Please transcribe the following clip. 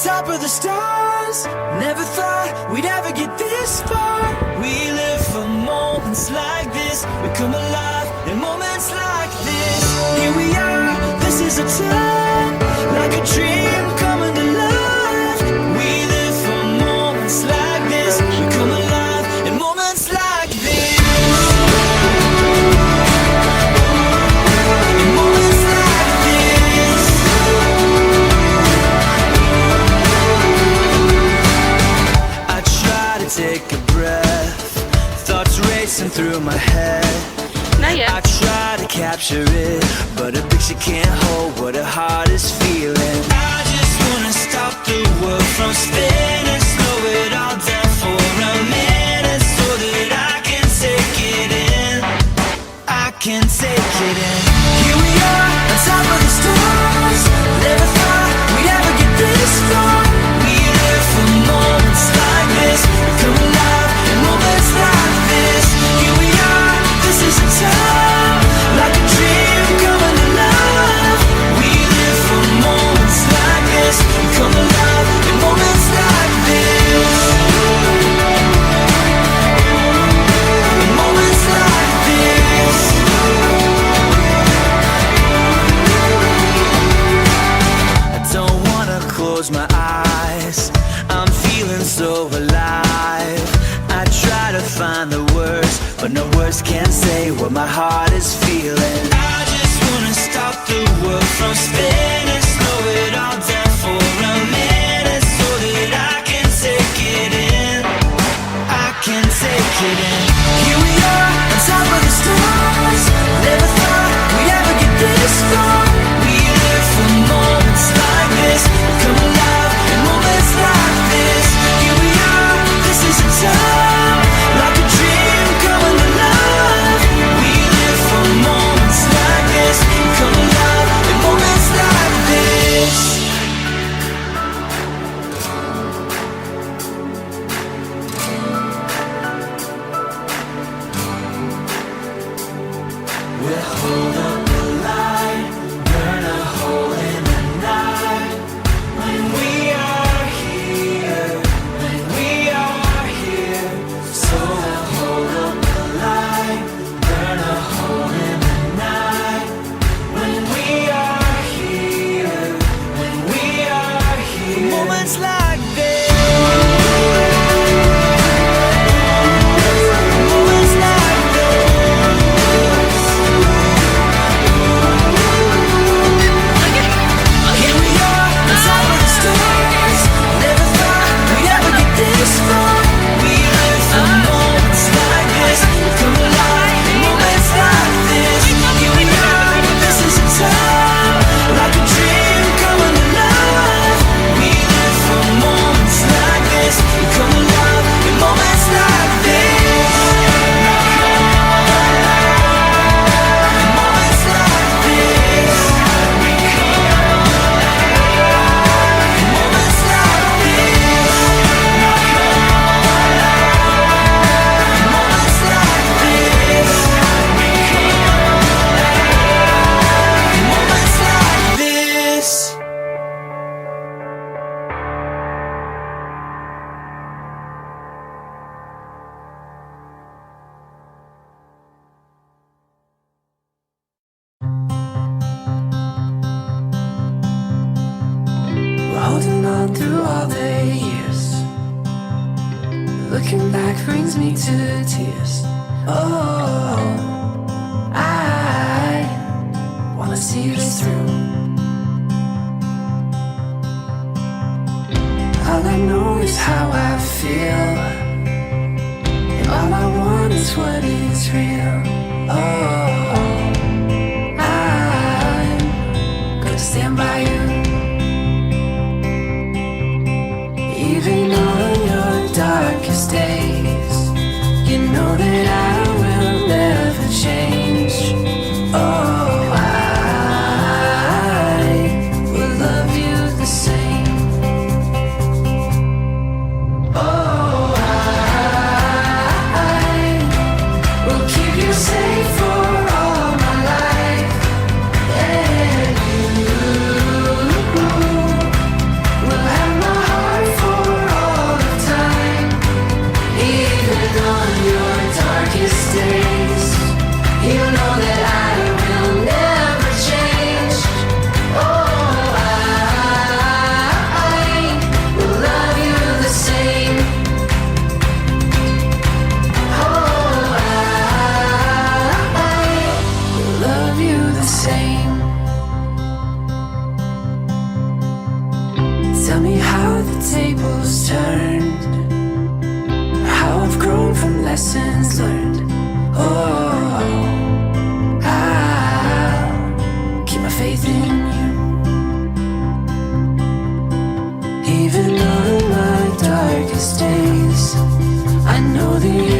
top of the stars. Never thought we'd ever get this far. We live for moments like this. We come alive in moments like this. Here we are, this is a time, like a dream coming to life. We live for moments like this. We come alive in moments like this. In moments like this. I try to take a breath, thoughts racing through my head. I try to capture it, but a picture can't hold what a heart is feeling. I just wanna stop the world from spinning, slow it all down for a minute, so that I can take it in. I can take it in. Here we are, on top of the stars. Never thought we'd ever get this far. We live for moments like this. We come alive in moments like this. Here we are, this is a time, like a dream coming to life. We live for moments like this. We come alive in moments like this. In moments like this. I don't wanna close my eyes, I'm feeling so alive. I try to find the words, but no words can say what my heart is feeling. I just wanna stop the world from spinning, slow it all down for a minute, so that I can take it in. I can take it in. Here we are, on top of the stars. Never thought we'd ever get this far. We live for moments like this. We come alive in moments like this. Here we are, this is a time, like a dream coming to life. We live for moments like this. We come alive in moments like this. We'll hold up the light, burn a hole in the night. When we are here, when we are here. So we'll hold up the light, burn a hole in the night. When we are here, when we are here. Moments like this. Moments like this. Here we are, on top of the stars. Never thought we'd ever get this far. We live for moments like this. We come alive in moments like this. Here we are, this is a time, like a dream coming to life. We live for moments like this. We come alive in moments like this. In moments like this. Moments like this. Moments like this. Moments like this. We're holding on through all the years. Looking back brings me to tears. Oh, I wanna see this through. All I know is how I feel, and all I want is what is real. Oh, I'm gonna stand by you. Even on your darkest days, you know that I will never change. Oh, I will love you the same. Oh, I will keep you safe for tables turned, how I've grown from lessons learned. Oh, I'll keep my faith in you. Even on my darkest days, I know that you